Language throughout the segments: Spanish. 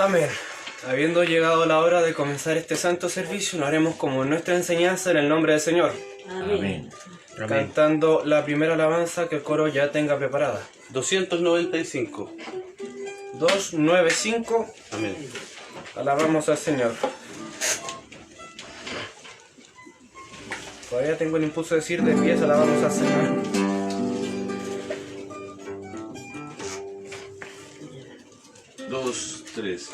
Amén. Habiendo llegado la hora de comenzar este santo servicio, lo haremos como nuestra enseñanza en el nombre del Señor. Amén. Cantando la primera alabanza que el coro ya tenga preparada. 295. 295. Amén. Alabamos al Señor. Todavía tengo el impulso de decir de pies, alabamos al Señor. Dos, tres.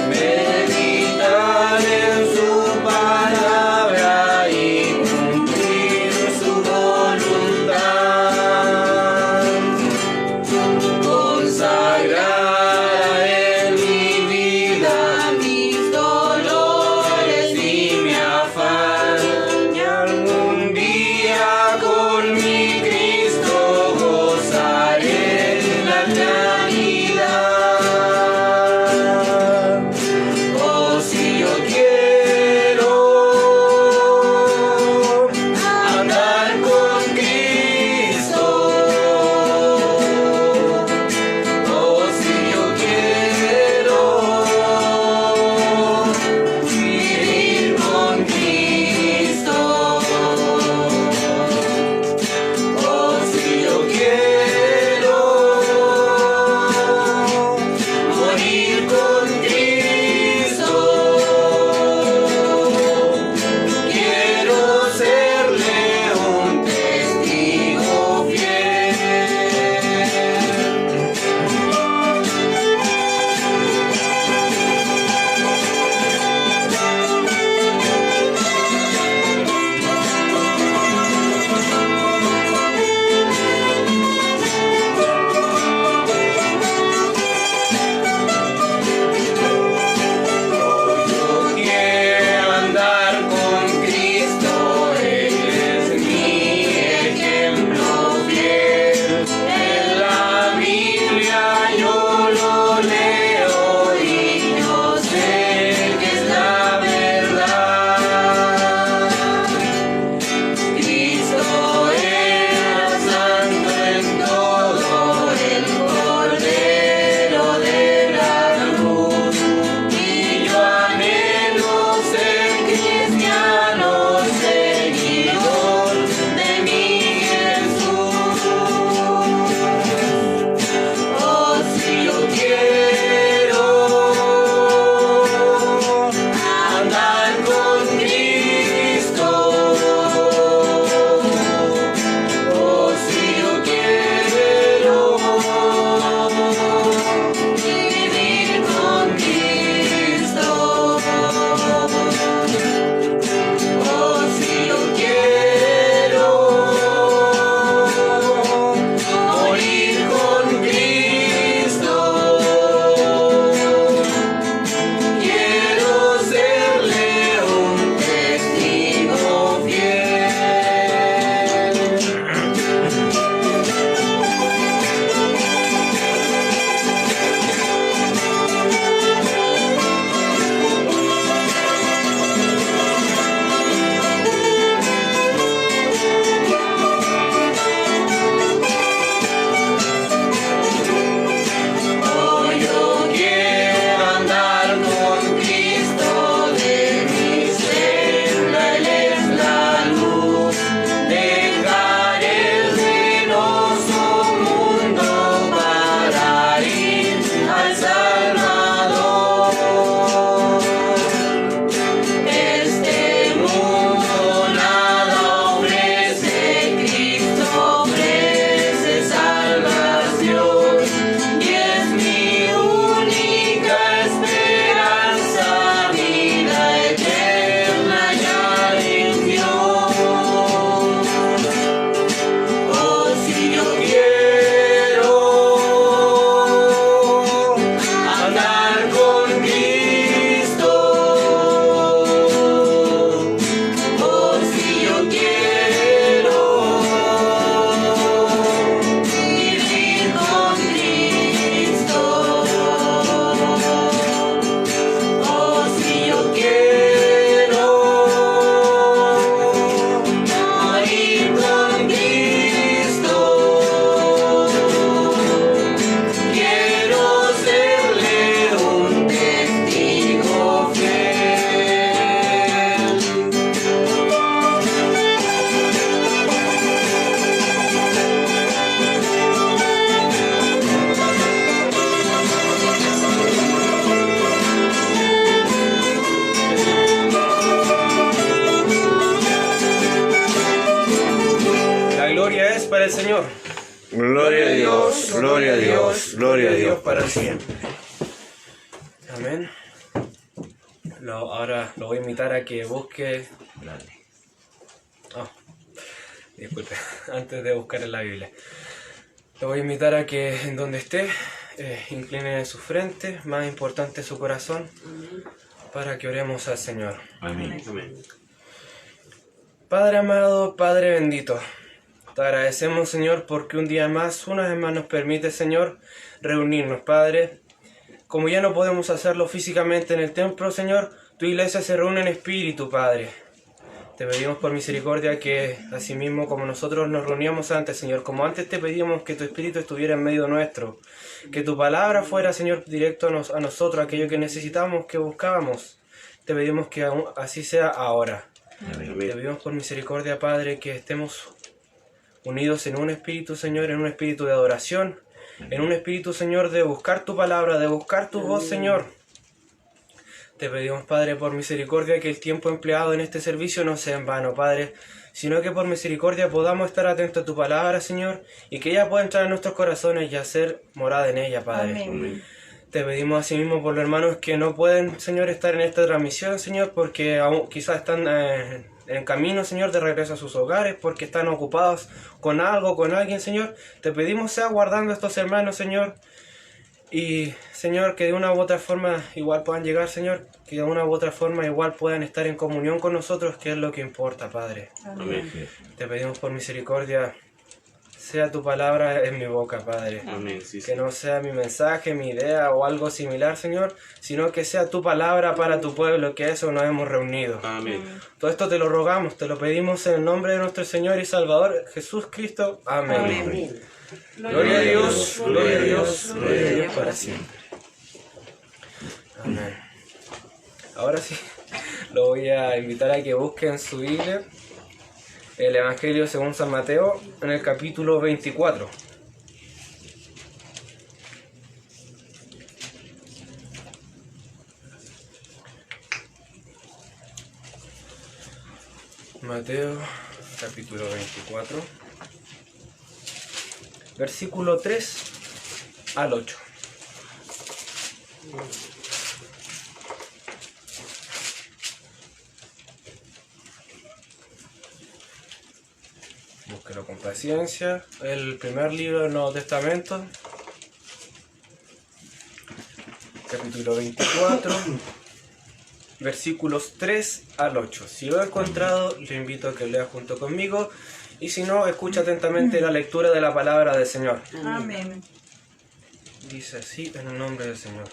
Meditar en su palabra y cumplir del Señor. Gloria a Dios, gloria a Dios, gloria a Dios para siempre. Amén. Ahora lo voy a invitar a que busque... disculpe, antes de buscar en la Biblia. Lo voy a invitar a que en donde esté, incline su frente, más importante su corazón, para que oremos al Señor. Amén. Padre amado, Padre bendito, te agradecemos, Señor, porque un día más, una vez más nos permite, Señor, reunirnos, Padre. Como ya no podemos hacerlo físicamente en el templo, Señor, tu iglesia se reúne en espíritu, Padre. Te pedimos por misericordia que, así mismo como nosotros nos reuníamos antes, Señor, como antes te pedíamos que tu espíritu estuviera en medio nuestro, que tu palabra fuera, Señor, directo a nosotros, aquello que necesitábamos, que buscábamos. Te pedimos que así sea ahora. Amén. Te pedimos por misericordia, Padre, que estemos unidos en un espíritu, Señor, en un espíritu de adoración, en un espíritu, Señor, de buscar tu palabra, de buscar tu voz, Señor. Te pedimos, Padre, por misericordia, que el tiempo empleado en este servicio no sea en vano, Padre, sino que por misericordia podamos estar atentos a tu palabra, Señor, y que ella pueda entrar en nuestros corazones y hacer morada en ella, Padre. Amén. Te pedimos asimismo por los hermanos que no pueden, Señor, estar en esta transmisión, Señor, porque aún quizás están en camino, Señor, de regreso a sus hogares, porque están ocupados con algo, con alguien, Señor. Te pedimos sea guardando a estos hermanos, Señor, y, Señor, que de una u otra forma igual puedan llegar, Señor, que de una u otra forma igual puedan estar en comunión con nosotros, que es lo que importa, Padre. Amén. Te pedimos por misericordia, sea tu palabra en mi boca, Padre. Amén. Sí, Que no sea mi mensaje, mi idea o algo similar, Señor, sino que sea tu palabra para tu pueblo, que a eso nos hemos reunido. Amén. Todo esto te lo rogamos, te lo pedimos en el nombre de nuestro Señor y Salvador, Jesús Cristo. Amén. Amén. Gloria a Dios, gloria a Dios, gloria a Dios para siempre. Amén. Ahora sí, lo voy a invitar a que busquen su Biblia, el Evangelio según San Mateo, en el capítulo 24. Mateo, capítulo 24, versículo 3 al 8. Búsquelo con paciencia. El primer libro del Nuevo Testamento, capítulo 24, versículos 3 al 8. Si lo he encontrado, le invito a que lea junto conmigo, y si no, escucha atentamente la lectura de la palabra del Señor. Amén. Dice así en el nombre del Señor.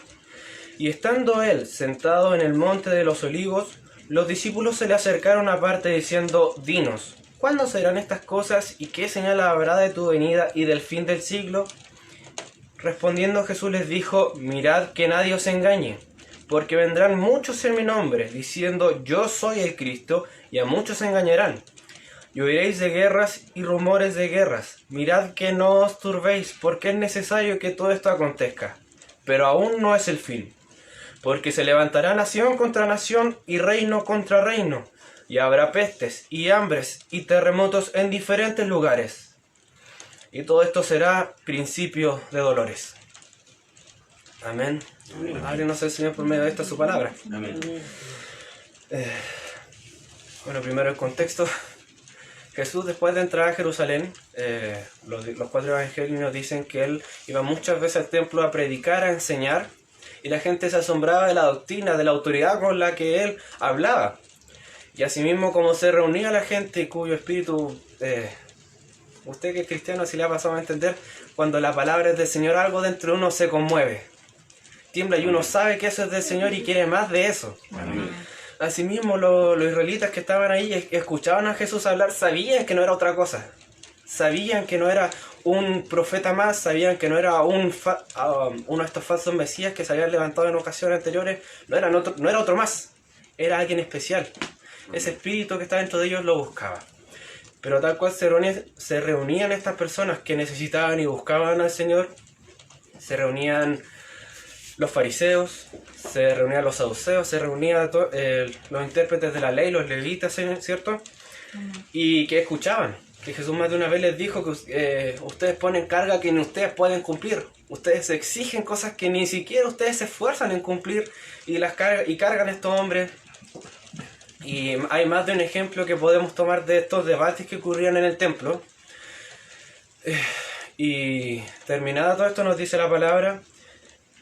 Y estando él sentado en el monte de los olivos, los discípulos se le acercaron aparte diciendo: Dinos, ¿cuándo serán estas cosas y qué señal habrá de tu venida y del fin del siglo? Respondiendo Jesús les dijo: Mirad que nadie os engañe, porque vendrán muchos en mi nombre, diciendo: Yo soy el Cristo, y a muchos engañarán. Y oiréis de guerras y rumores de guerras. Mirad que no os turbéis, porque es necesario que todo esto acontezca. Pero aún no es el fin. Porque se levantará nación contra nación y reino contra reino. Y habrá pestes y hambres y terremotos en diferentes lugares. Y todo esto será principio de dolores. Amén. Háblenos el Señor por medio de esta su palabra. Amén. Bueno, primero el contexto. Jesús, después de entrar a Jerusalén, los cuatro evangelios nos dicen que él iba muchas veces al templo a predicar, a enseñar, y la gente se asombraba de la doctrina, de la autoridad con la que él hablaba. Y asimismo, como se reunía la gente cuyo espíritu, usted que es cristiano, si le ha pasado a entender, cuando la palabra es del Señor, algo dentro de uno se conmueve, tiembla, y uno sabe que eso es del Señor y quiere más de eso. Amén. Asimismo, los israelitas que estaban ahí y escuchaban a Jesús hablar, sabían que no era otra cosa. Sabían que no era un profeta más, sabían que no era uno de estos falsos mesías que se habían levantado en ocasiones anteriores, no era otro más, era alguien especial. Ese espíritu que está dentro de ellos lo buscaba. Pero tal cual se reunían estas personas que necesitaban y buscaban al Señor, se reunían los fariseos, se reunían los saduceos, se reunían los intérpretes de la ley, los levitas, ¿cierto? Y que escuchaban que Jesús más de una vez les dijo que ustedes ponen carga que ni ustedes pueden cumplir. Ustedes exigen cosas que ni siquiera ustedes se esfuerzan en cumplir y cargan a estos hombres. Y hay más de un ejemplo que podemos tomar de estos debates que ocurrían en el templo. Y terminado todo esto nos dice la palabra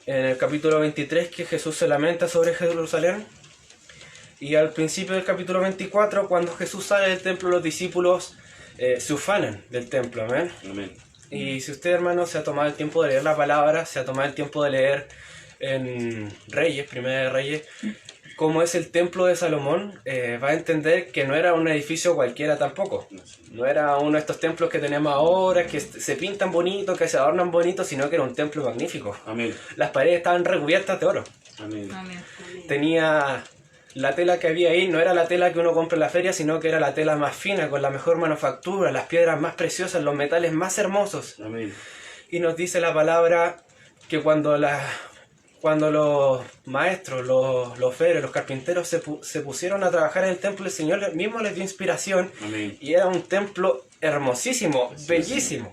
en el capítulo 23 que Jesús se lamenta sobre Jerusalén. Y al principio del capítulo 24, cuando Jesús sale del templo, los discípulos se ufanan del templo. Amén. Amén. Y si usted, hermano, se ha tomado el tiempo de leer la palabra, se ha tomado el tiempo de leer en Reyes, Primera de Reyes, cómo es el templo de Salomón, va a entender que no era un edificio cualquiera tampoco. No era uno de estos templos que tenemos ahora, que se pintan bonitos, que se adornan bonitos, sino que era un templo magnífico. Amén. Las paredes estaban recubiertas de oro. Amén. Amén. Tenía la tela que había ahí, no era la tela que uno compra en la feria, sino que era la tela más fina, con la mejor manufactura, las piedras más preciosas, los metales más hermosos. Amén. Y nos dice la palabra que cuando los maestros, los feres, los carpinteros se pusieron a trabajar en el templo, el Señor mismo les dio inspiración. Amén. Y era un templo hermosísimo, bellísimo.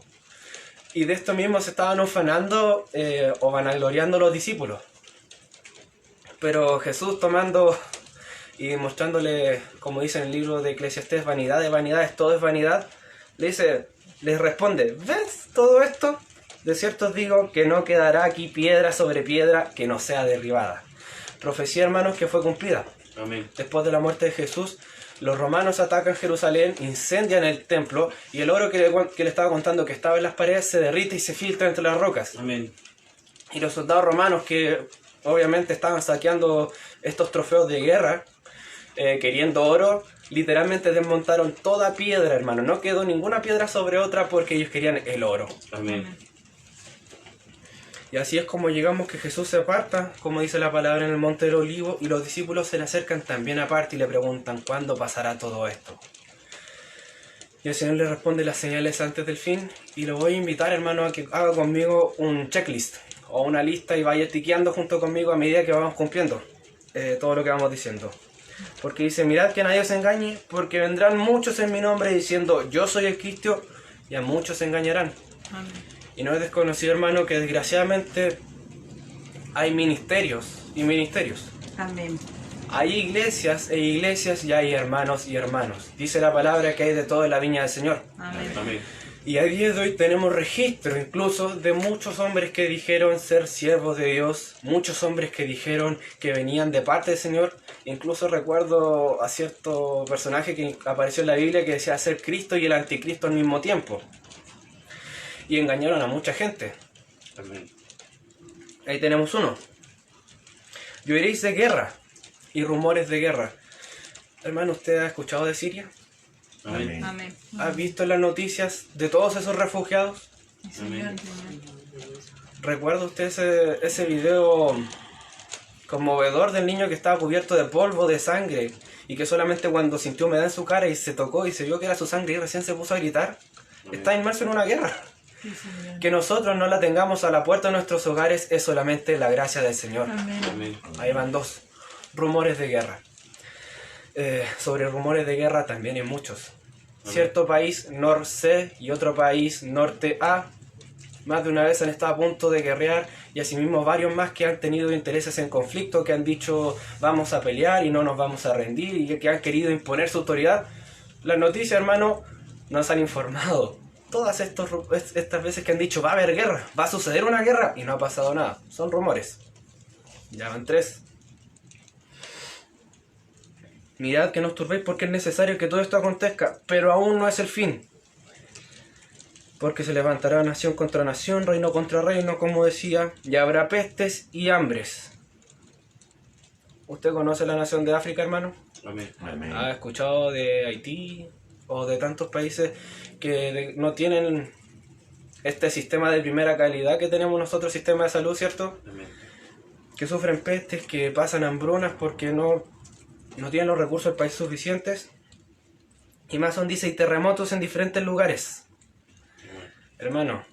Y de esto mismo se estaban ufanando o vanagloriando los discípulos. Pero Jesús, tomando y mostrándole, como dice en el libro de Eclesiastés, vanidad de vanidades, todo es vanidad, les responde: ¿ves todo esto? De cierto os digo que no quedará aquí piedra sobre piedra que no sea derribada. Profecía, hermanos, que fue cumplida. Amén. Después de la muerte de Jesús, los romanos atacan Jerusalén, incendian el templo, y el oro que le estaba contando que estaba en las paredes se derrite y se filtra entre las rocas. Amén. Y los soldados romanos, que obviamente estaban saqueando estos trofeos de guerra, queriendo oro, literalmente desmontaron toda piedra, hermano. No quedó ninguna piedra sobre otra porque ellos querían el oro. Amén. Y así es como llegamos que Jesús se aparta, como dice la palabra, en el monte del Olivo, y los discípulos se le acercan también aparte y le preguntan: ¿cuándo pasará todo esto? Y el Señor le responde las señales antes del fin, y lo voy a invitar, hermano, a que haga conmigo un checklist o una lista y vaya tiqueando junto conmigo a medida que vamos cumpliendo todo lo que vamos diciendo. Porque dice: mirad que nadie os engañe, porque vendrán muchos en mi nombre diciendo yo soy el Cristo, y a muchos se engañarán. Amén. Y no es desconocido, hermano, que desgraciadamente hay ministerios y ministerios. Amén. Hay iglesias e iglesias y hay hermanos y hermanos. Dice la palabra que hay de todo en la viña del Señor. Amén. Amén. Y a día de hoy tenemos registro incluso de muchos hombres que dijeron ser siervos de Dios, muchos hombres que dijeron que venían de parte del Señor. Incluso recuerdo a cierto personaje que apareció en la Biblia que decía ser Cristo y el anticristo al mismo tiempo. Y engañaron a mucha gente. Amén. Ahí tenemos uno. Y oiréis de guerra y rumores de guerra. Hermano, ¿usted ha escuchado de Siria? Amén. Amén. ¿Ha visto en las noticias de todos esos refugiados? Señor, ¿Recuerda usted ese video conmovedor del niño que estaba cubierto de polvo, de sangre, y que solamente cuando sintió humedad en su cara y se tocó y se vio que era su sangre y recién se puso a gritar? Está inmerso en una guerra. sí, Señor. Que nosotros no la tengamos a la puerta de nuestros hogares es solamente la gracia del Señor. Amén. Amén. Ahí van dos. Rumores de guerra. Sobre rumores de guerra también hay muchos. Cierto país, Norte y otro país, Norte A, más de una vez han estado a punto de guerrear, y asimismo varios más que han tenido intereses en conflicto, que han dicho vamos a pelear y no nos vamos a rendir, y que han querido imponer su autoridad. Las noticias, hermano, nos han informado todas estas veces que han dicho va a haber guerra, va a suceder una guerra, y no ha pasado nada. Son rumores. Ya van 3. Mirad que no os turbéis, porque es necesario que todo esto acontezca, pero aún no es el fin. Porque se levantará nación contra nación, reino contra reino, como decía, y habrá pestes y hambres. ¿Usted conoce la nación de África, hermano? Amén. Amén. ¿Ha escuchado de Haití o de tantos países que no tienen este sistema de primera calidad que tenemos nosotros, sistema de salud, ¿cierto? Amén. Que sufren pestes, que pasan hambrunas porque no tienen los recursos del país suficientes. Y más aún dice, y terremotos en diferentes lugares. Hermano,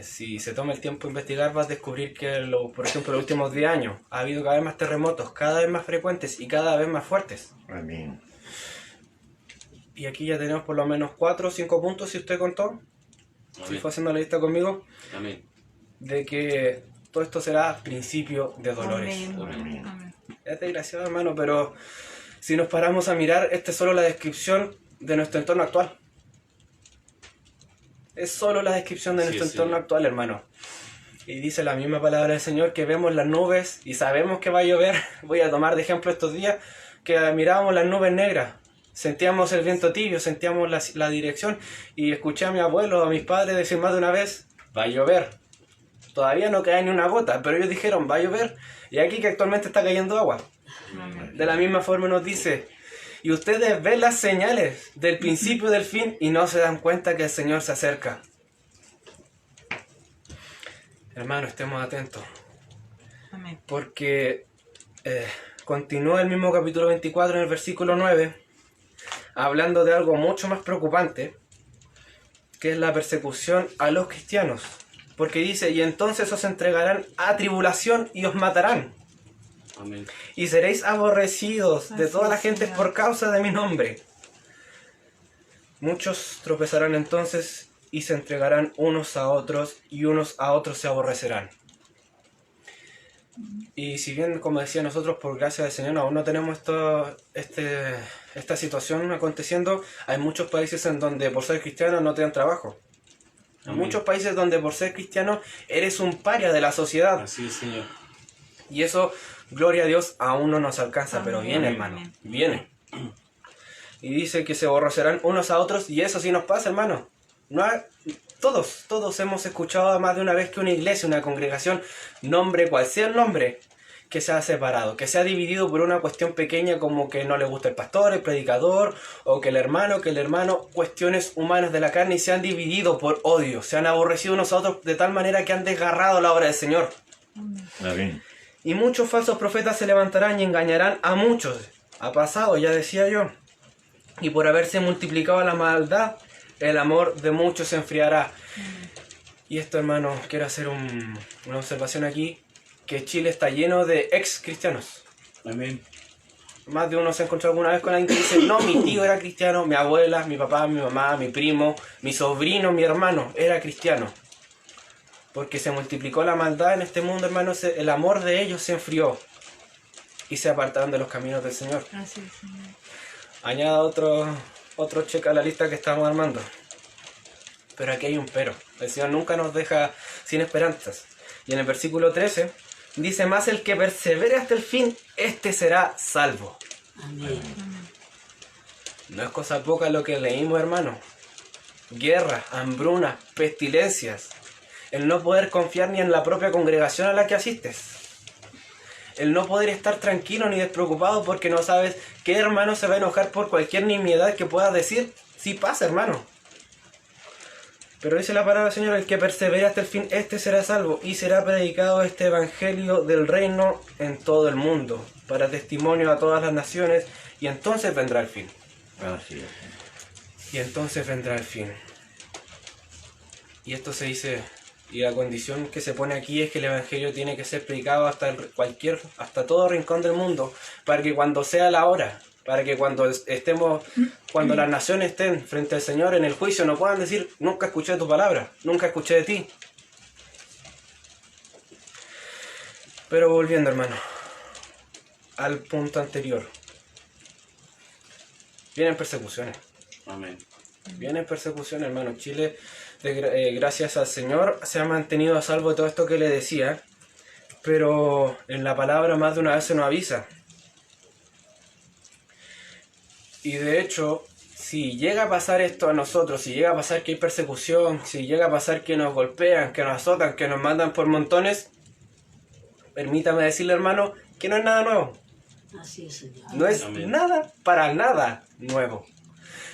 si se toma el tiempo de investigar, vas a descubrir que, por ejemplo, los últimos 10 años ha habido cada vez más terremotos, cada vez más frecuentes y cada vez más fuertes. Amén. Y aquí ya tenemos por lo menos 4 o 5 puntos, si usted contó, si Amén. fue haciendo la lista conmigo, Amén. de que todo esto será principio de dolores. Amén. Amén. Es desgraciado, hermano, pero si nos paramos a mirar, esta es solo la descripción de nuestro entorno actual. Es solo la descripción de Sí, nuestro sí. entorno actual, hermano. Y dice la misma palabra del Señor que vemos las nubes y sabemos que va a llover. Voy a tomar de ejemplo estos días que mirábamos las nubes negras. Sentíamos el viento tibio, sentíamos la dirección y escuché a mi abuelo, a mis padres decir más de una vez, va a llover. Todavía no cae ni una gota, pero ellos dijeron, va a llover. Y aquí que actualmente está cayendo agua. Amén. De la misma forma nos dice, y ustedes ven las señales del principio y del fin y no se dan cuenta que el Señor se acerca. Hermano, estemos atentos, Amén. porque continúa el mismo capítulo 24 en el versículo 9, hablando de algo mucho más preocupante, que es la persecución a los cristianos. Porque dice, y entonces os entregarán a tribulación y os matarán. Amén. Y seréis aborrecidos de Así toda la es, gente Señor. por causa de mi nombre. Muchos tropezarán entonces y se entregarán unos a otros y unos a otros se aborrecerán. Y si bien, como decía, nosotros por gracia del Señor aún no tenemos esta situación aconteciendo, hay muchos países en donde por ser cristiano no te dan trabajo. Hay Amén. muchos países donde por ser cristiano eres un paria de la sociedad. Así es, Señor. Y eso, gloria a Dios, aún no nos alcanza, pero Amén. viene, Amén. hermano, viene. Y dice que se aborrecerán unos a otros, y eso sí nos pasa, hermano. No hay- todos hemos escuchado más de una vez que una iglesia, una congregación, nombre cual sea el nombre, que se ha separado, que se ha dividido por una cuestión pequeña como que no le gusta el pastor, el predicador, o que el hermano, cuestiones humanas de la carne, y se han dividido por odio, se han aborrecido unos a otros de tal manera que han desgarrado la obra del Señor. Amén. Y muchos falsos profetas se levantarán y engañarán a muchos. Ha pasado, ya decía yo. Y por haberse multiplicado la maldad, el amor de muchos se enfriará. Y esto, hermano, quiero hacer una observación aquí, que Chile está lleno de ex cristianos. Amén. Más de uno se ha encontrado alguna vez con alguien que dice, no, mi tío era cristiano, mi abuela, mi papá, mi mamá, mi primo, mi sobrino, mi hermano, era cristiano. Porque se multiplicó la maldad en este mundo, hermano, el amor de ellos se enfrió. Y se apartaron de los caminos del Señor. Así es, Señor. Añada otro cheque a la lista que estamos armando. Pero aquí hay un pero. El Señor nunca nos deja sin esperanzas. Y en el versículo 13 dice, más el que persevere hasta el fin, este será salvo. Amén. No es cosa poca lo que leímos, hermano. Guerra, hambruna, pestilencias. El no poder confiar ni en la propia congregación a la que asistes. El no poder estar tranquilo ni despreocupado porque no sabes qué hermano se va a enojar por cualquier nimiedad que puedas decir. Sí pasa, hermano. Pero dice la palabra del Señor, el que persevere hasta el fin, este será salvo, y será predicado este evangelio del reino en todo el mundo, para testimonio a todas las naciones, y entonces vendrá el fin. Así es. Y entonces vendrá el fin. Y esto se dice, y la condición que se pone aquí es que el evangelio tiene que ser predicado hasta hasta todo rincón del mundo, para que cuando sea la hora, para que cuando las naciones estén frente al Señor en el juicio no puedan decir, nunca escuché tu palabra, nunca escuché de ti. Pero volviendo, hermano, al punto anterior. Vienen persecuciones. Amén. Vienen persecuciones, hermano. Chile, gracias al Señor, se ha mantenido a salvo de todo esto que le decía, pero en la palabra más de una vez se nos avisa. Y de hecho, si llega a pasar esto a nosotros, si llega a pasar que hay persecución, si llega a pasar que nos golpean, que nos azotan, que nos mandan por montones, permítame decirle, hermano, que no es nada nuevo. Así es, Señor. No es Amén. nada, para nada nuevo.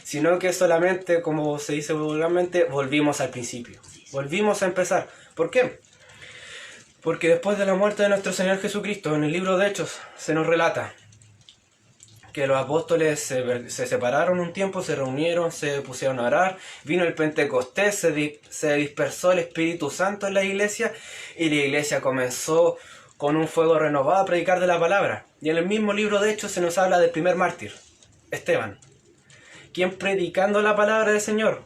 Sino que solamente, como se dice vulgarmente, volvimos al principio. Volvimos a empezar. ¿Por qué? Porque después de la muerte de nuestro Señor Jesucristo, en el libro de Hechos, se nos relata que los apóstoles se separaron un tiempo, se reunieron, se pusieron a orar, vino el Pentecostés, se dispersó el Espíritu Santo en la iglesia, y la iglesia comenzó con un fuego renovado a predicar de la palabra. Y en el mismo libro de Hechos se nos habla del primer mártir, Esteban, ¿Quién predicando la palabra del Señor?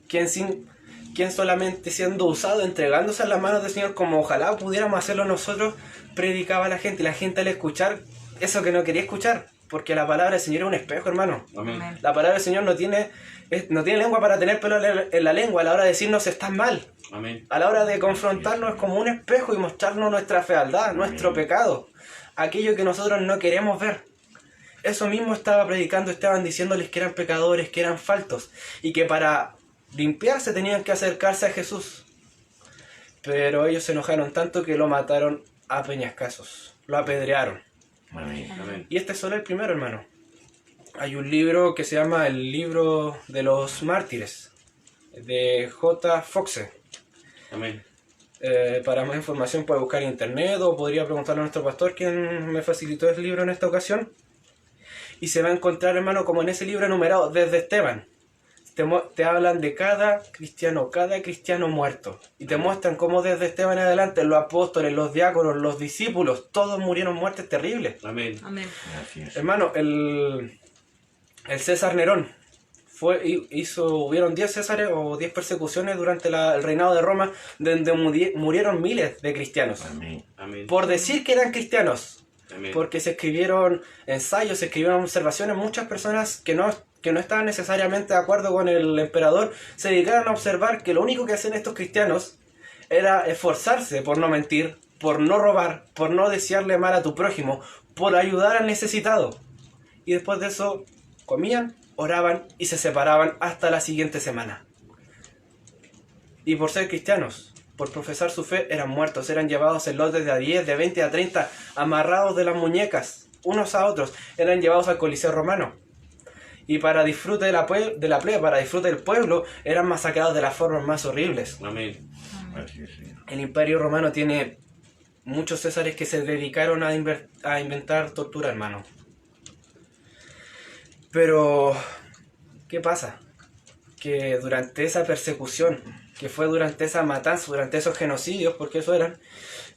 ¿Quién solamente siendo usado, entregándose a las manos del Señor, como ojalá pudiéramos hacerlo nosotros, predicaba a la gente? Y la gente al escuchar eso que no quería escuchar, porque la palabra del Señor es un espejo, hermano. Amén. Amén. La palabra del Señor no tiene lengua para tener pelo en la lengua a la hora de decirnos estás mal. Amén. A la hora de confrontarnos es como un espejo y mostrarnos nuestra fealdad, nuestro pecado, aquello que nosotros no queremos ver. Eso mismo estaba predicando Esteban, diciéndoles que eran pecadores, que eran faltos, y que para limpiarse tenían que acercarse a Jesús. Pero ellos se enojaron tanto que lo mataron a peñascazos, lo apedrearon. Amén. Amén. Y este es solo el primero, hermano. Hay un libro que se llama El libro de los mártires, de J. Foxe. Amén. Para más información puede buscar en internet o podría preguntarle a nuestro pastor, quien me facilitó el libro en esta ocasión. Y se va a encontrar, hermano, como en ese libro enumerado desde Esteban. Te hablan de cada cristiano muerto. Y te muestran cómo desde Esteban en adelante los apóstoles, los diáconos, los discípulos, todos murieron muertes terribles. Amén. Amén. Así es. Hermano, el César Nerón hubieron 10 Césares o 10 persecuciones durante el reinado de Roma, donde murieron miles de cristianos. Amén. Amén. Por decir que eran cristianos. Amén. Porque se escribieron ensayos, se escribieron observaciones, muchas personas que no estaban necesariamente de acuerdo con el emperador se dedicaron a observar que lo único que hacían estos cristianos era esforzarse por no mentir, por no robar, por no desearle mal a tu prójimo, por ayudar al necesitado. Y después de eso comían, oraban y se separaban hasta la siguiente semana. Y por ser cristianos, por profesar su fe, eran muertos, eran llevados en lotes de a 10, de 20 a 30, amarrados de las muñecas, unos a otros, eran llevados al Coliseo Romano. Y para disfrute de la plebe, para disfrute del pueblo, eran masacrados de las formas más horribles. Amén. Así es, Señor. El Imperio Romano tiene muchos césares que se dedicaron a inventar tortura, hermano. Pero, ¿qué pasa? Que durante esa persecución, que fue durante esa matanza, durante esos genocidios, porque eso eran,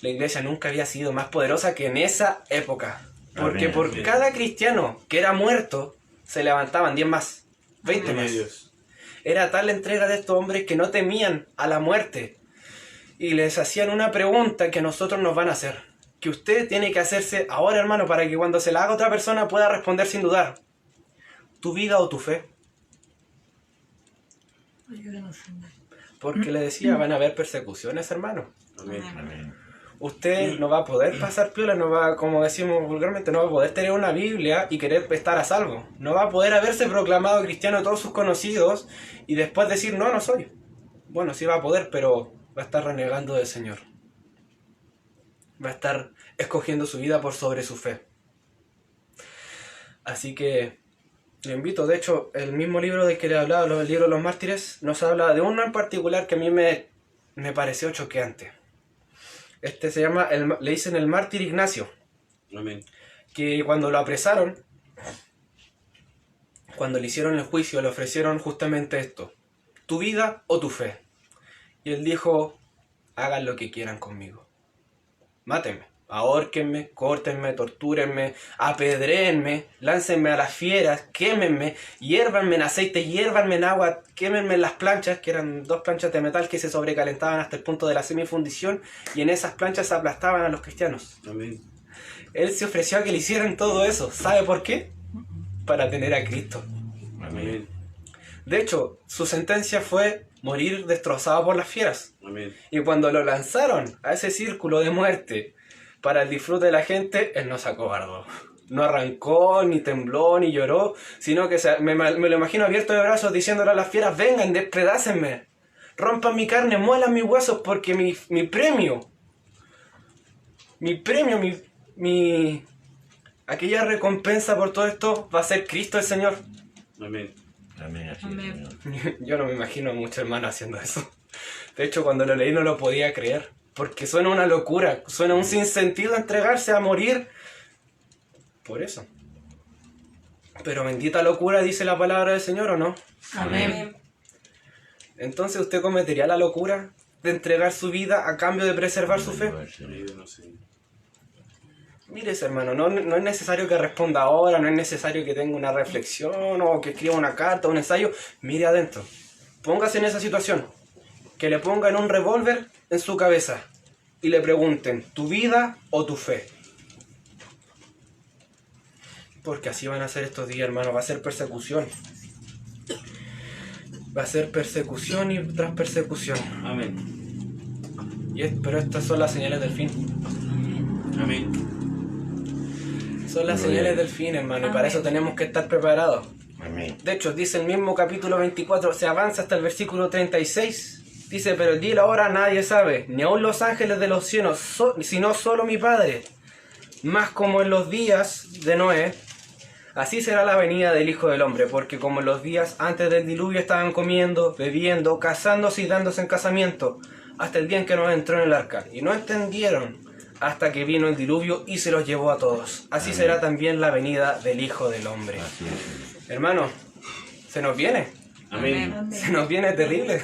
la iglesia nunca había sido más poderosa que en esa época. Porque Amén. por cada cristiano que era muerto, se levantaban 10 más, 20 Amén, más. Dios. Era tal la entrega de estos hombres que no temían a la muerte. Y les hacían una pregunta que a nosotros nos van a hacer. Que usted tiene que hacerse ahora, hermano, para que cuando se la haga otra persona pueda responder sin dudar. ¿Tu vida o tu fe? Ayúdanos, Señor. Porque le decía, van a haber persecuciones, hermano. Amén. Amén. Usted no va a poder pasar piola, no va, como decimos vulgarmente, no va a poder tener una Biblia y querer estar a salvo. No va a poder haberse proclamado cristiano a todos sus conocidos y después decir, no, no soy. Bueno, sí va a poder, pero va a estar renegando del Señor. Va a estar escogiendo su vida por sobre su fe. Así que le invito, de hecho, el mismo libro del que le he hablado, el libro de los mártires, nos habla de uno en particular que a mí me pareció choqueante. Este se llama, le dicen el mártir Ignacio, Amén. que cuando lo apresaron, cuando le hicieron el juicio, le ofrecieron justamente esto, tu vida o tu fe. Y él dijo, hagan lo que quieran conmigo, mátenme, ahórquenme, córtenme, tortúrenme, apedréenme, láncenme a las fieras, quémenme, hiérvanme en aceite, hiérvanme en agua, quémenme en las planchas, que eran 2 planchas de metal que se sobrecalentaban hasta el punto de la semifundición, y en esas planchas aplastaban a los cristianos. Amén. Él se ofreció a que le hicieran todo eso. ¿Sabe por qué? Para tener a Cristo. Amén. De hecho, su sentencia fue morir destrozado por las fieras. Amén. Y cuando lo lanzaron a ese círculo de muerte para el disfrute de la gente, él no se acobardó. No arrancó, ni tembló, ni lloró, sino que me lo imagino abierto de brazos diciéndole a las fieras, vengan, despedácenme, rompan mi carne, muelan mis huesos, porque mi premio, aquella recompensa por todo esto va a ser Cristo el Señor. Amén. Amén. Así es, Amén. Señor. Yo no me imagino a muchos hermanos haciendo eso. De hecho, cuando lo leí no lo podía creer. Porque suena una locura, suena un sinsentido entregarse a morir por eso. Pero bendita locura dice la palabra del Señor, ¿o no? Amén. Entonces, ¿usted cometería la locura de entregar su vida a cambio de preservar su fe? Ayúdanos, Señor. Mírese, hermano, no es necesario que responda ahora, no es necesario que tenga una reflexión o que escriba una carta, un ensayo. Mire adentro. Póngase en esa situación. Que le pongan un revólver en su cabeza y le pregunten, ¿tu vida o tu fe? Porque así van a ser estos días, hermano. Va a ser persecución. Va a ser persecución y tras persecución. Amén. Pero estas son las señales del fin. Amén. Son las señales del fin, hermano. Y para eso tenemos que estar preparados. Amén. De hecho, dice el mismo capítulo 24, se avanza hasta el versículo 36. Dice, pero el día y la hora nadie sabe, ni aun los ángeles de los cielos, sino solo mi Padre. Más como en los días de Noé, así será la venida del Hijo del Hombre, porque como en los días antes del diluvio estaban comiendo, bebiendo, casándose y dándose en casamiento, hasta el día en que Noé entró en el arca. Y no entendieron hasta que vino el diluvio y se los llevó a todos. Así será también la venida del Hijo del Hombre. Así es. Hermano, se nos viene. Amén. Se nos viene terrible.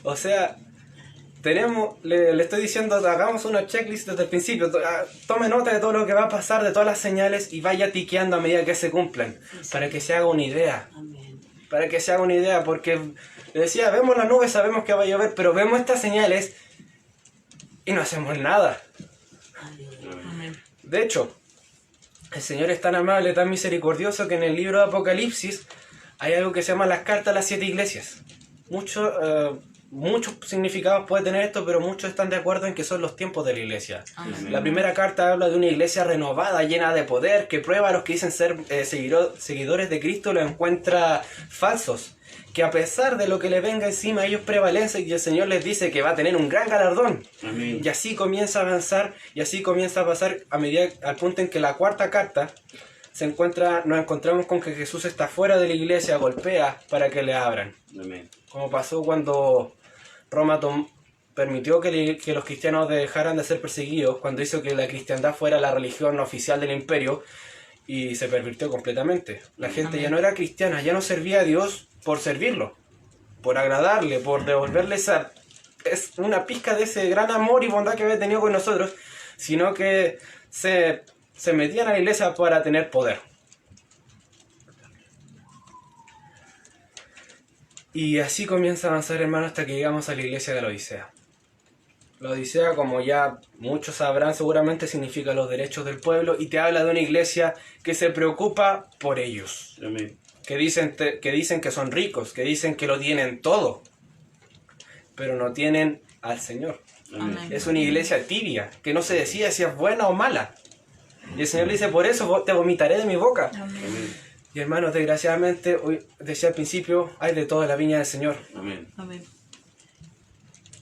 O sea, le estoy diciendo, hagamos una checklist desde el principio. Tome nota de todo lo que va a pasar, de todas las señales y vaya tiqueando a medida que se cumplan. Para que se haga una idea. Amén. Para que se haga una idea, porque le decía, vemos las nubes, sabemos que va a llover, pero vemos estas señales y no hacemos nada. Amén. De hecho, el Señor es tan amable, tan misericordioso, que en el libro de Apocalipsis hay algo que se llama las cartas a las 7 iglesias. Muchos significados puede tener esto, pero muchos están de acuerdo en que son los tiempos de la iglesia. Amén. La primera carta habla de una iglesia renovada, llena de poder, que prueba a los que dicen ser seguidores de Cristo, los encuentra falsos. Que a pesar de lo que le venga encima, ellos prevalecen y el Señor les dice que va a tener un gran galardón. Amén. Y así comienza a avanzar y así comienza a pasar a medida al punto en que la cuarta carta nos encontramos con que Jesús está fuera de la iglesia, golpea para que le abran. Amén. Como pasó cuando Roma permitió que los cristianos dejaran de ser perseguidos, cuando hizo que la cristiandad fuera la religión oficial del imperio y se pervirtió completamente. La gente ya no era cristiana, ya no servía a Dios por servirlo, por agradarle, por devolverle una pizca de ese gran amor y bondad que había tenido con nosotros, sino que se metían a la iglesia para tener poder. Y así comienza a avanzar, hermano, hasta que llegamos a la iglesia de la Odisea. La Odisea, como ya muchos sabrán seguramente, significa los derechos del pueblo y te habla de una iglesia que se preocupa por ellos. Amén. Que dicen que son ricos, que dicen que lo tienen todo, pero no tienen al Señor. Amén. Es una iglesia tibia, que no se decide si es buena o mala. Y el Señor le dice, por eso te vomitaré de mi boca. Amén. Y hermanos, desgraciadamente, hoy decía al principio, hay de todo en la viña del Señor. Amén. Amén.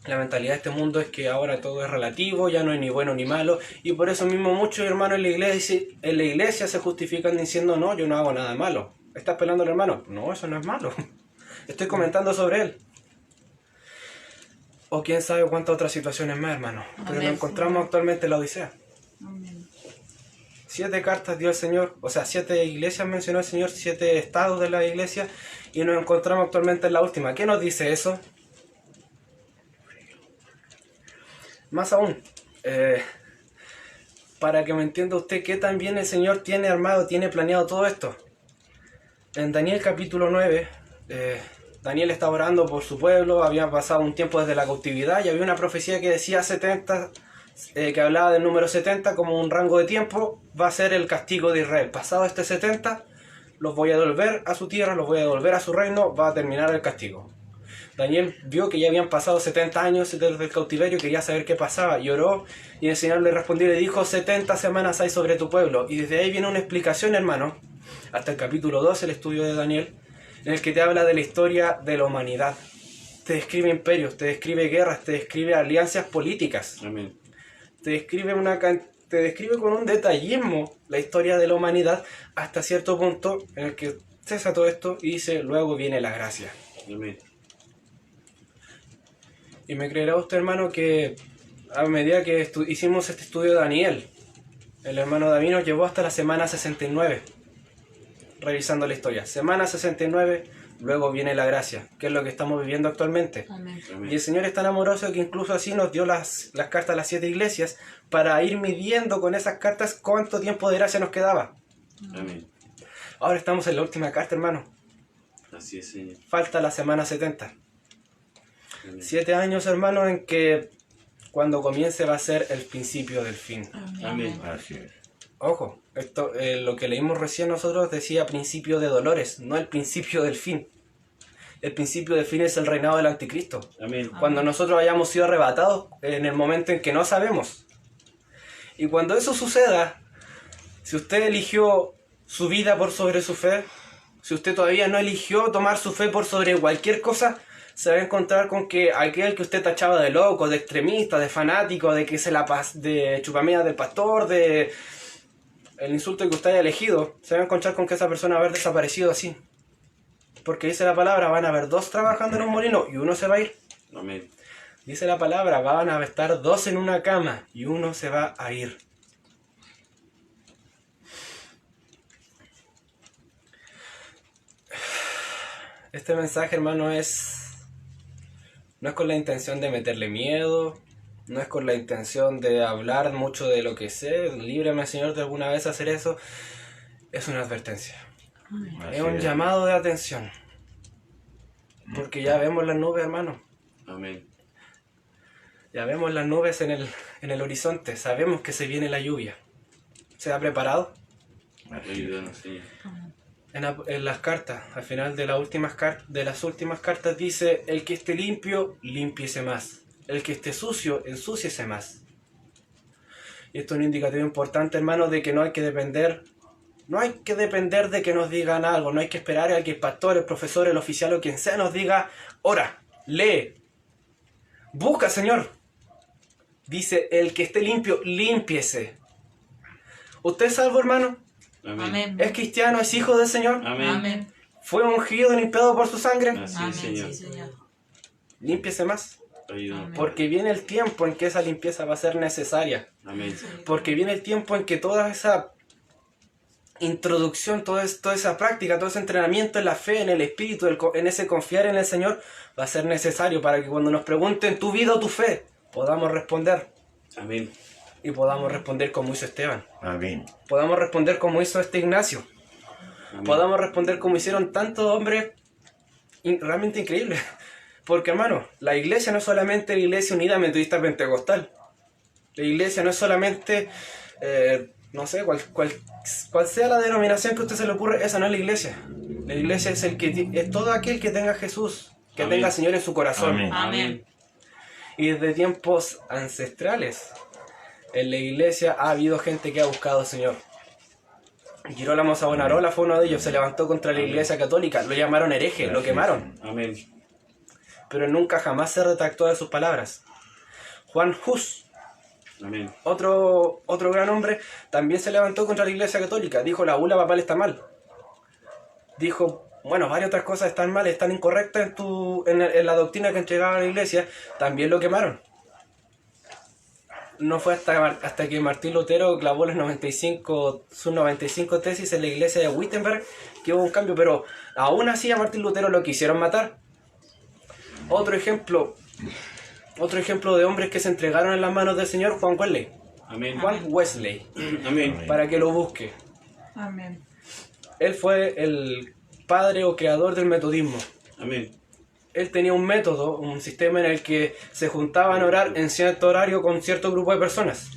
La mentalidad de este mundo es que ahora todo es relativo, ya no hay ni bueno ni malo, y por eso mismo muchos hermanos en la iglesia se justifican diciendo, no, yo no hago nada malo. ¿Estás pelando al hermano? No, eso no es malo. Estoy comentando sobre él. O quién sabe cuántas otras situaciones más, hermano. Pero Amén. nos encontramos actualmente en la Odisea. Amén. 7 cartas dio el Señor, o sea, 7 iglesias mencionó el Señor, 7 estados de la iglesia, y nos encontramos actualmente en la última. ¿Qué nos dice eso? Más aún, para que me entienda usted qué tan bien el Señor tiene armado, tiene planeado todo esto. En Daniel capítulo 9, Daniel estaba orando por su pueblo, había pasado un tiempo desde la cautividad y había una profecía que decía 70, que hablaba del número 70 como un rango de tiempo, va a ser el castigo de Israel. Pasado este 70, los voy a devolver a su tierra, los voy a devolver a su reino, va a terminar el castigo. Daniel vio que ya habían pasado 70 años desde el cautiverio, quería saber qué pasaba, y oró, y el Señor le respondió y le dijo, 70 semanas hay sobre tu pueblo. Y desde ahí viene una explicación, hermano, hasta el capítulo 12, el estudio de Daniel, en el que te habla de la historia de la humanidad. Te describe imperios, te describe guerras, te describe alianzas políticas. Amén. Te describe con un detallismo la historia de la humanidad hasta cierto punto en el que cesa todo esto y dice, luego viene la gracia. Amén. Y me creerá usted, hermano, que a medida que hicimos este estudio de Daniel, el hermano David nos llevó hasta la semana 69, revisando la historia. Semana 69, luego viene la gracia, que es lo que estamos viviendo actualmente. Amén. Amén. Y el Señor es tan amoroso que incluso así nos dio las cartas a las 7 iglesias para ir midiendo con esas cartas cuánto tiempo de gracia nos quedaba. Amén. Ahora estamos en la última carta, hermano. Así es, Señor. Falta la semana 70. Amén. 7 años, hermano, en que cuando comience va a ser el principio del fin. Amén. Así es. Ojo, esto, lo que leímos recién nosotros decía principio de dolores, no el principio del fin. El principio del fin es el reinado del anticristo. Amén. Cuando nosotros hayamos sido arrebatados en el momento en que no sabemos. Y cuando eso suceda, si usted eligió su vida por sobre su fe, si usted todavía no eligió tomar su fe por sobre cualquier cosa, se va a encontrar con que aquel que usted tachaba de loco, de extremista, de fanático, de que de chupamea del pastor, de el insulto que usted haya elegido, se va a encontrar con que esa persona va a haber desaparecido así. Porque dice la palabra, van a haber 2 trabajando en un molino y uno se va a ir. Amén. Dice la palabra, van a estar 2 en una cama y uno se va a ir. Este mensaje, hermano, no es con la intención de meterle miedo, no es con la intención de hablar mucho de lo que sé, líbrame, Señor, de alguna vez hacer eso. Es una advertencia. Así Es un es. llamado de atención. Porque ya vemos las nubes, hermano. Amén. Ya vemos las nubes en el horizonte. Sabemos que se viene la lluvia. ¿Se ha preparado? Así es. Ayúdanos, Señor. En las cartas, al final de las últimas cartas dice, el que esté limpio, límpiese más. El que esté sucio, ensúciese más. Y esto es un indicativo importante, hermano, de que no hay que depender de que nos digan algo, no hay que esperar a que el pastor, el profesor, el oficial o quien sea nos diga, ora, lee, busca, Señor. Dice, el que esté limpio, límpiese. ¿Usted es salvo, hermano? Amén. Amén. ¿Es cristiano? ¿Es hijo del Señor? Amén. Amén. ¿Fue ungido, limpiado por su sangre? Así Amén. es, Señor. Sí, Señor. Límpiese más. Ayúdanos. Amén. Porque viene el tiempo en que esa limpieza va a ser necesaria. Amén. Porque viene el tiempo en que toda esa introducción, toda esa práctica, todo ese entrenamiento en la fe, en el espíritu, en ese confiar en el Señor, va a ser necesario para que cuando nos pregunten tu vida o tu fe, podamos responder. Amén. Y podamos responder como hizo Esteban. Amén. Podamos responder como hizo Ignacio. Amén. Podamos responder como hicieron tantos hombres realmente increíbles. Porque, hermano, la iglesia no es solamente la iglesia unida metodista pentecostal. La iglesia no es solamente, no sé, cual sea la denominación que a usted se le ocurre, esa no es la iglesia. La iglesia es es todo aquel que tenga a Jesús, que Amén. tenga al Señor en su corazón. Amén. Amén. Y desde tiempos ancestrales, en la iglesia ha habido gente que ha buscado al Señor. Girolamo Savonarola fue uno de ellos, se levantó contra la iglesia católica, lo llamaron hereje, lo quemaron, Amén. pero nunca jamás se retractó de sus palabras. Juan Hus, Amén. otro gran hombre, también se levantó contra la iglesia católica, dijo la bula papal está mal. Dijo, bueno, varias otras cosas están mal, están incorrectas en la doctrina que entregaba la iglesia, también lo quemaron. No fue hasta que Martín Lutero clavó sus 95 tesis en la iglesia de Wittenberg que hubo un cambio, pero aún así a Martín Lutero lo quisieron matar. Otro ejemplo de hombres que se entregaron en las manos del Señor, Juan Wesley. Amén. Juan Wesley, Amén. para que lo busque. Amén. Él fue el padre o creador del metodismo. Amén. Él tenía un método, un sistema en el que se juntaban a orar en cierto horario con cierto grupo de personas.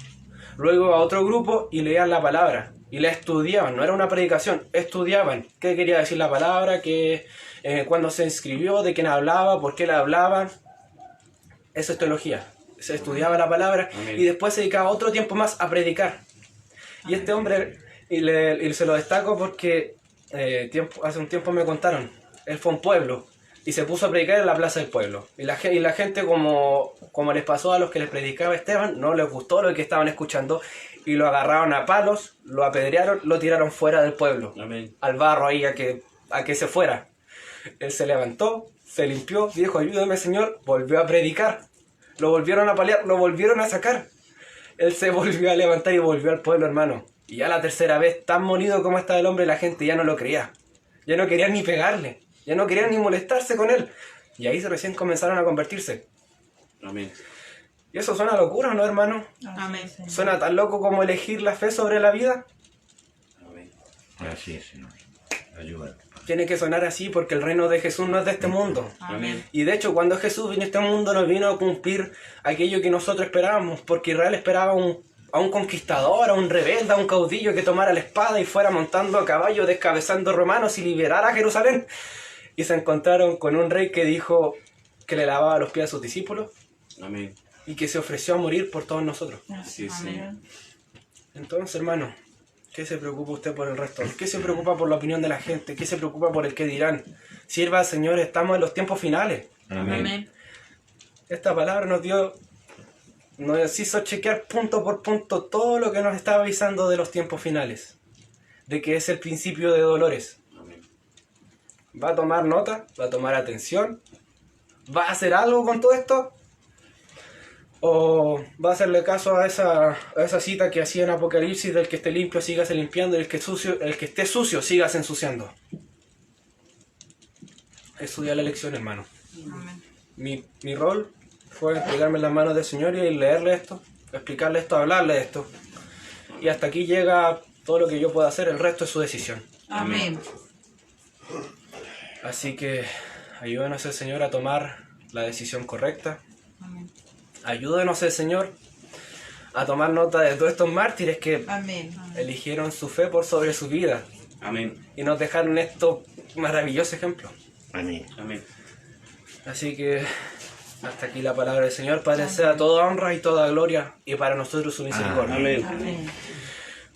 Luego a otro grupo y leían la palabra. Y la estudiaban, no era una predicación, estudiaban. ¿Qué quería decir la palabra? Cuándo se inscribió, de quién hablaba, por qué la hablaban. Eso es teología. Se estudiaba la palabra. Amén. Y después se dedicaba otro tiempo más a predicar. Y este hombre, y se lo destaco porque hace un tiempo me contaron, él fue a un pueblo y se puso a predicar en la plaza del pueblo. Y la gente, como les pasó a los que les predicaba Esteban, no les gustó lo que estaban escuchando y lo agarraron a palos, lo apedrearon, lo tiraron fuera del pueblo, Amén. al barro ahí a que se fuera. Él se levantó, se limpió, dijo, ayúdame, Señor, volvió a predicar. Lo volvieron a paliar, lo volvieron a sacar. Él se volvió a levantar y volvió al pueblo, hermano. Y ya la tercera vez, tan molido como estaba el hombre, la gente ya no lo creía. Ya no querían ni pegarle. Ya no querían ni molestarse con él. Y ahí recién comenzaron a convertirse. Amén. Y eso suena locura, ¿no, hermano? Amén. Suena tan loco como elegir la fe sobre la vida. Amén. Así es, Señor. Ayúdame. Tiene que sonar así porque el reino de Jesús no es de este mundo. Amén. Y de hecho, cuando Jesús vino a este mundo, no vino a cumplir aquello que nosotros esperábamos, porque Israel esperaba a un conquistador, a un rebelde, a un caudillo que tomara la espada y fuera montando a caballo, descabezando romanos y liberara a Jerusalén. Y se encontraron con un rey que dijo que le lavaba los pies a sus discípulos Amén. y que se ofreció a morir por todos nosotros. Así es, Señor. Entonces, hermano, ¿qué se preocupa usted por el resto? ¿Qué se preocupa por la opinión de la gente? ¿Qué se preocupa por el qué dirán? Sirva al Señor, estamos en los tiempos finales. Amén. Amén. Esta palabra nos hizo chequear punto por punto todo lo que nos estaba avisando de los tiempos finales. De que es el principio de dolores. Amén. ¿Va a tomar nota? ¿Va a tomar atención? ¿Va a hacer algo con todo esto? ¿O va a hacerle caso a esa cita que hacía en Apocalipsis del que esté limpio sígase limpiando y el que esté sucio sígase ensuciando? Estudia la lección, hermano. Amén. Mi rol fue entregarme en las manos del Señor y leerle esto, explicarle esto, hablarle de esto. Y hasta aquí llega todo lo que yo pueda hacer, el resto es su decisión. Amén. Así que ayúdenos el Señor a tomar la decisión correcta. Amén. Ayúdenos el Señor a tomar nota de todos estos mártires que Amén. eligieron su fe por sobre su vida Amén. y nos dejaron estos maravillosos ejemplos. Amén. Amén. Así que hasta aquí la palabra del Señor. Padre, sea toda honra y toda gloria y para nosotros su misericordia. Amén. Amén.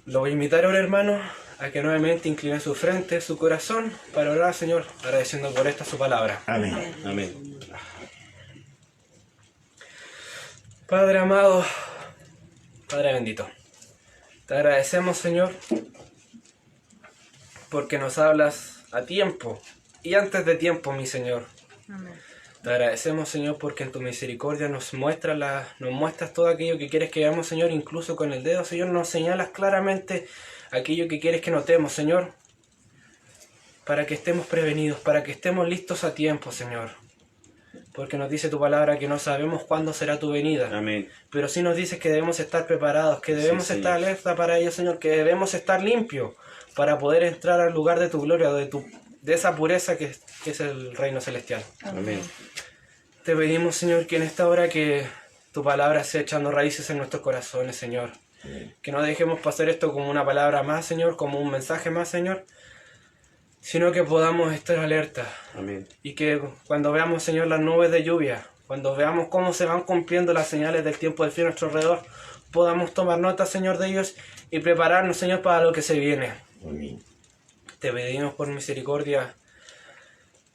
Lo voy a invitar ahora, hermano, a que nuevamente incline su frente, su corazón, para orar al Señor, agradeciendo por esta su palabra. Amén. Amén. Padre amado, Padre bendito, te agradecemos, Señor, porque nos hablas a tiempo y antes de tiempo, mi Señor. Amén. Te agradecemos, Señor, porque en tu misericordia nos muestras todo aquello que quieres que veamos, Señor, incluso con el dedo, Señor, nos señalas claramente aquello que quieres que notemos, Señor, para que estemos prevenidos, para que estemos listos a tiempo, Señor. Porque nos dice tu palabra que no sabemos cuándo será tu venida. Amén. Pero sí nos dices que debemos estar preparados, que debemos Sí, estar Señor. alerta para ello, Señor, que debemos estar limpios para poder entrar al lugar de tu gloria, de esa pureza que es el reino celestial. Amén. Te pedimos, Señor, que en esta hora que tu palabra sea echando raíces en nuestros corazones, Señor. Que no dejemos pasar esto como una palabra más, Señor, como un mensaje más, Señor, sino que podamos estar alerta. Amén. Y que cuando veamos, Señor, las nubes de lluvia, cuando veamos cómo se van cumpliendo las señales del tiempo del fin a nuestro alrededor, podamos tomar nota, Señor, de ellos y prepararnos, Señor, para lo que se viene. Amén. Te pedimos por misericordia,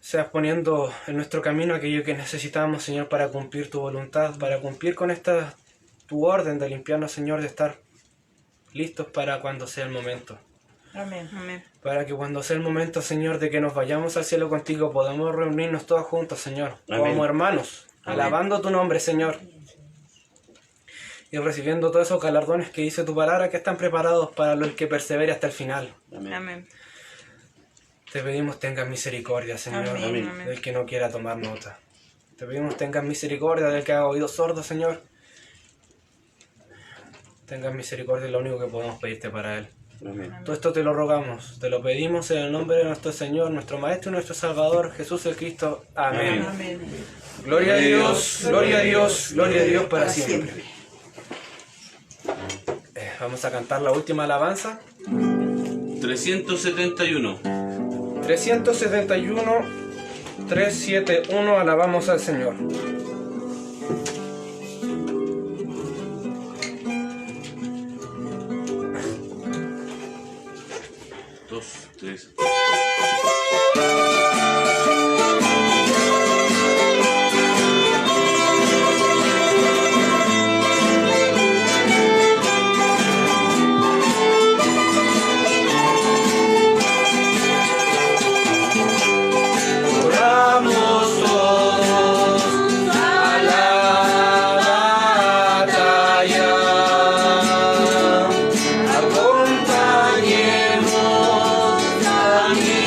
seas poniendo en nuestro camino aquello que necesitamos, Señor, para cumplir tu voluntad, para cumplir con tu orden de limpiarnos, Señor, de estar listos para cuando sea el momento. Amén. Amén. Para que cuando sea el momento, Señor, de que nos vayamos al cielo contigo, podamos reunirnos todos juntos, Señor, Amén. como hermanos, Amén. alabando tu nombre, Señor, y recibiendo todos esos galardones que dice tu palabra que están preparados para el que persevere hasta el final. Amén. Amén. Te pedimos tengas misericordia, Señor, Amén. Amén. del que no quiera tomar nota. Te pedimos tengas misericordia del que haga oídos sordos, Señor. Tengas misericordia, es lo único que podemos pedirte para él. Amén. Todo esto te lo rogamos, te lo pedimos en el nombre de nuestro Señor, nuestro Maestro y nuestro Salvador, Jesús el Cristo. Amén. Amén. Amén. Gloria a Dios, gloria a Dios, gloria a Dios para siempre. Vamos a cantar la última alabanza. 371. 371, 371, alabamos al Señor. Dos, tres. Oramos todos a la batalla, acompañemos a mi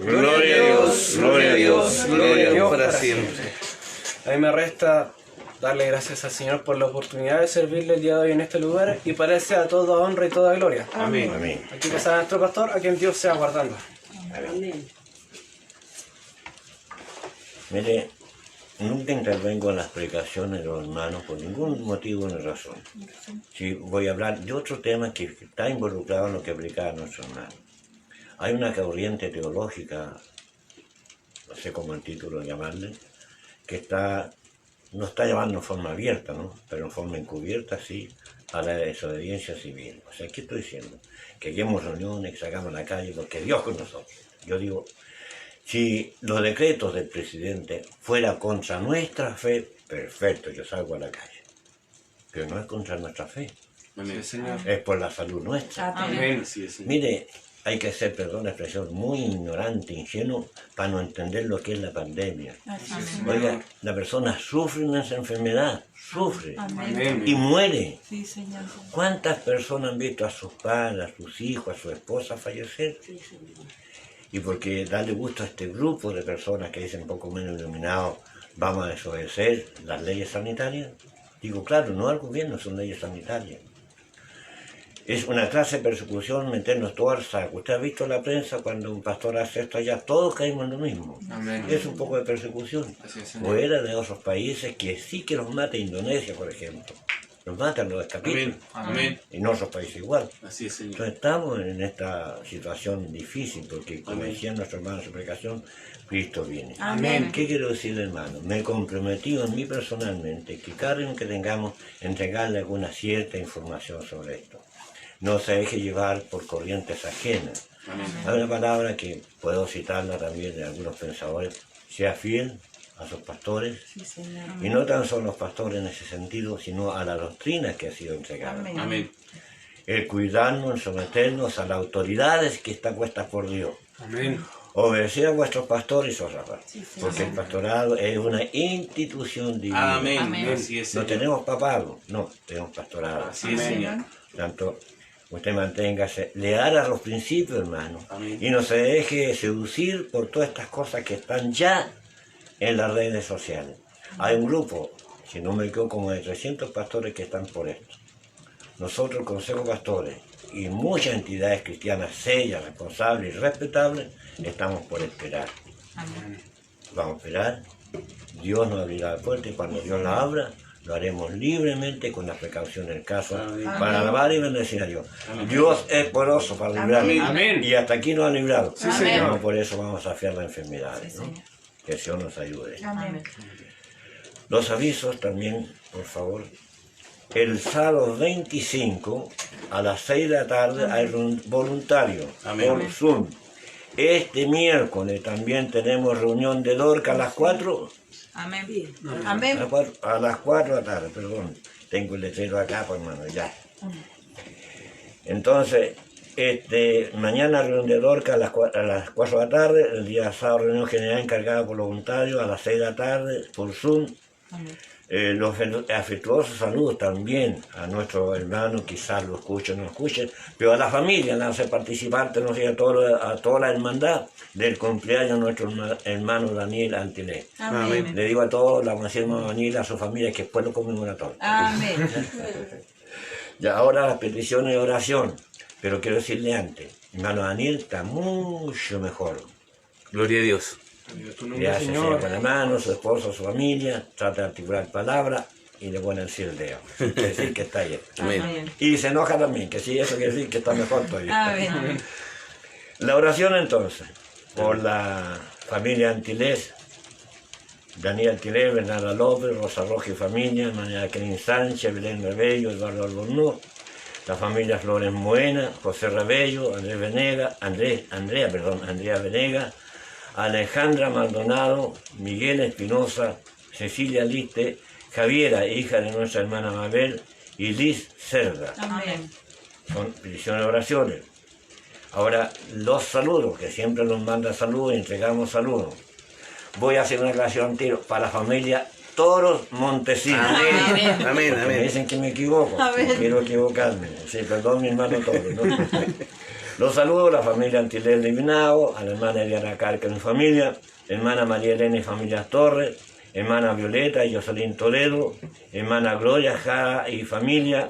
Gloria a Dios, gloria a Dios, gloria a Dios para siempre. A mí me resta darle gracias al Señor por la oportunidad de servirle el día de hoy en este lugar y para él sea toda honra y toda gloria. Amén. Amén. Aquí pasa nuestro pastor, a quien Dios sea guardando. Amén. Mire, nunca intervengo en las predicaciones de los hermanos por ningún motivo ni razón. Sí, voy a hablar de otro tema que está involucrado en lo que predicaba nuestro hermano. Hay una corriente teológica, no sé cómo el título llamarle, que no está llevando en forma abierta, ¿no? Pero en forma encubierta, sí, a la desobediencia civil. O sea, ¿qué estoy diciendo? Que hagamos reuniones, que salgamos a la calle, porque Dios con nosotros. Yo digo, si los decretos del presidente fueran contra nuestra fe, perfecto, yo salgo a la calle. Pero no es contra nuestra fe, Amén. Señor. es por la salud nuestra. Amén. Así es, Señor. Mire, hay que ser, perdón la expresión, muy ignorante, ingenuo, para no entender lo que es la pandemia. Oiga, la persona sufre una enfermedad, sufre Amén. y muere. Sí, Señor. ¿Cuántas personas han visto a sus padres, a sus hijos, a su esposa fallecer? Sí, Señor. Y porque darle gusto a este grupo de personas que dicen poco menos iluminados, vamos a desobedecer las leyes sanitarias. Digo, claro, no al gobierno, son leyes sanitarias. Es una clase de persecución meternos todo al saco. Usted ha visto en la prensa cuando un pastor hace esto allá, todos caemos en lo mismo. Amén. Es un poco de persecución. Así es, Señor. Fuera de otros países que sí que los mata Indonesia, por ejemplo. Los matan los escapistas. Amén. Amén. Y en otros países igual. Así es, Señor. Entonces estamos en esta situación difícil porque, como Amén. decía nuestro hermano en su predicación, Cristo viene. Amén. ¿Qué quiero decir, hermano? Me he comprometido en mí personalmente que cada reunión que tengamos, entregarle alguna cierta información sobre esto. No se deje llevar por corrientes ajenas. Amén. Hay una palabra que puedo citarla también de algunos pensadores: sea fiel a sus pastores, Sí, Señor. y no tan solo los pastores en ese sentido, sino a la doctrina que ha sido entregada. Amén. Amén. El cuidarnos, someternos a las autoridades que están puestas por Dios. Amén. Obedecer a vuestros pastores y sus Sí, Señor. porque el pastorado es una institución divina. Amén. Amén. Así es, No Señor. tenemos papado, no, tenemos pastorado. Así es, Señor. Tanto usted manténgase leal a los principios, hermano. Amén. Y no se deje seducir por todas estas cosas que están ya en las redes sociales. Hay un grupo, si no me equivoco, como de 300 pastores que están por esto. Nosotros, el Consejo de Pastores, y muchas entidades cristianas serias, responsables y respetables, estamos por esperar. Amén. Vamos a esperar. Dios nos abrirá la puerta y cuando Dios la abra, lo haremos libremente con la precaución del caso, Amén. para alabar y bendecir a Dios. Amén. Dios es poderoso para librarnos. Amén. Y hasta aquí nos ha librado. Sí, Señor. No por eso vamos a fiar las enfermedades, Sí, ¿no? Señor. Que el Señor nos ayude. Amén. Los avisos también, por favor. El sábado 25 a las 6 de la tarde hay un voluntario Amén. por Zoom. Este miércoles también tenemos reunión de Dorca a las 4. Amén. A Amén. las 4 de la tarde, perdón. Tengo el letrero acá, pues, hermano, ya. Entonces, mañana reunión de Dorca a las 4 de la tarde. El día sábado reunión general encargada por los voluntarios a las 6 de la tarde por Zoom. Amén. Los afectuosos saludos también a nuestros hermanos, quizás lo escuchen o no escuchen, pero a la familia, la hace participar, no sé, a toda la hermandad del cumpleaños de nuestro hermano Daniel Antilé. Amén. Le digo a todos, la hermano Daniel, a su familia, que después lo conmemoratorio. Amén. Y ahora las peticiones de oración, pero quiero decirle antes, hermano Daniel está mucho mejor. Gloria a Dios. Dios, tu nombre, Gracias, Señor. con hermano, su esposo, su familia, trata de articular palabras y le pone así el dedo. Quiere decir que está ahí. Amén. Y se enoja también, que sí, eso quiere decir que está mejor todavía. Amén. La oración entonces, por la familia Antilés, Daniel Antilés, Bernarda López, Rosa Roja y familia, María Kelly Sánchez, Belén Rebello, Eduardo Albornoz, la familia Flores Moena, José Rebello, Andrea Venega, Alejandra Maldonado, Miguel Espinosa, Cecilia Liste, Javiera, hija de nuestra hermana Mabel, y Liz Cerda. Amén. Son peticiones de oraciones. Ahora, los saludos, que siempre nos manda saludos y entregamos saludos. Voy a hacer una aclaración al tiro para la familia Toros Montesinos. Amén. Amén, Me amén. dicen que me equivoco, Amén. no quiero equivocarme. Sí, perdón mi hermano Toro, ¿no? Los saludo a la familia Antilel de Vinao, a la hermana Eliana Carca y familia, hermana María Elena y familia Torres, hermana Violeta y Jocelyn Toledo, hermana Gloria Jara y familia,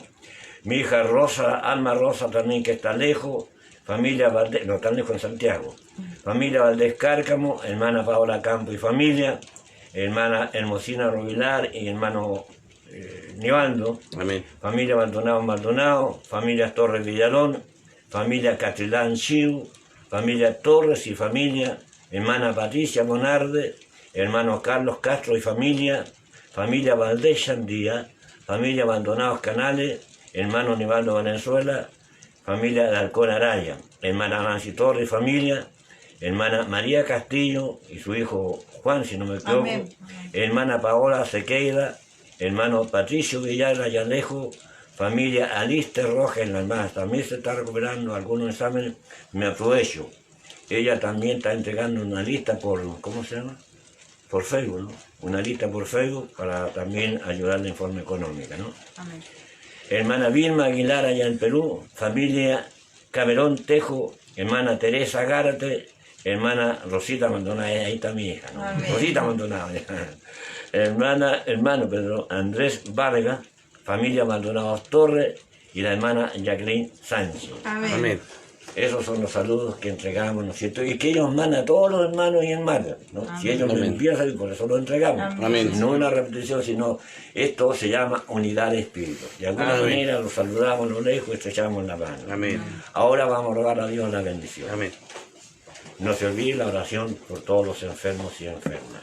mi hija Rosa, Alma Rosa también que está lejos, familia Valdés, no tan lejos en Santiago, familia Valdés Cárcamo, hermana Paola Campo y familia, hermana Hermosina Rovilar y hermano Nivaldo, Amén. familia Maldonado, familia Torres Villalón, familia Catrilán Chiu, familia Torres y familia, hermana Patricia Monarde, hermano Carlos Castro y familia, familia Valdés Chandía, familia Abandonados Canales, hermano Nivaldo Valenzuela, familia de Halcón Araya, hermana Nancy Torres y familia, hermana María Castillo y su hijo Juan, si no me equivoco, Amén. hermana Paola Sequeira, hermano Patricio Villar y Alejo, familia Alister Rojas, la hermana también se está recuperando algunos exámenes, me aprovecho. Ella también está entregando una lista por, ¿cómo se llama? Por Facebook, ¿no? Una lista por Facebook para también ayudarle en forma económica, ¿no? Amén. Hermana Vilma Aguilar allá en Perú, familia Camerón Tejo, hermana Teresa Gárate, hermana Rosita Maldonado, ahí está mi hija, ¿no? Amén. Rosita Maldonado, hermano Pedro Andrés Vargas, familia Maldonado Torres y la hermana Jacqueline Sánchez. Amén. Amén. Esos son los saludos que entregamos, ¿no es cierto? Y que ellos mandan a todos los hermanos y hermanas, ¿no? Amén. Si ellos Amén. empiezan, y por eso lo entregamos. Amén. No una repetición, sino esto se llama unidad de espíritu. De alguna Amén. manera los saludamos a lo lejos y estrechamos la mano. Amén. Ahora vamos a rogar a Dios la bendición. Amén. No se olvide la oración por todos los enfermos y enfermas.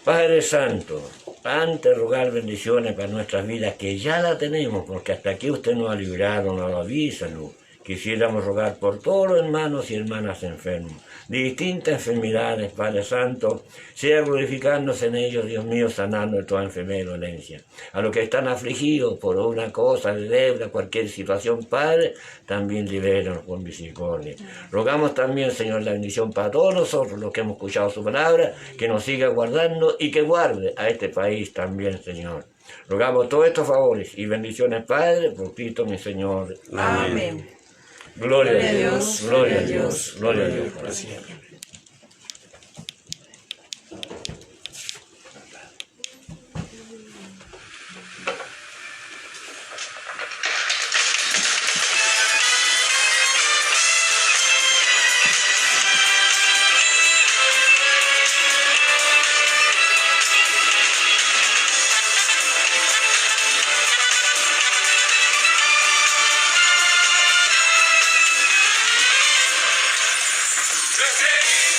Padre Santo, antes de rogar bendiciones para nuestras vidas, que ya la tenemos, porque hasta aquí usted nos ha librado, nos ha dado salud. Quisiéramos rogar por todos los hermanos y hermanas enfermos, de distintas enfermedades, Padre Santo, sea glorificándose en ellos, Dios mío, sanando de toda enfermedad y dolencia. A los que están afligidos por una cosa, de deuda, cualquier situación, Padre, también libéranos con misericordia. Rogamos también, Señor, la bendición para todos nosotros, los que hemos escuchado su palabra, que nos siga guardando y que guarde a este país también, Señor. Rogamos todos estos favores y bendiciones, Padre, por Cristo mi Señor. Amén. Gloria a Gloria a Dios, Dios, gloria a Dios, gloria a Dios para siempre. Today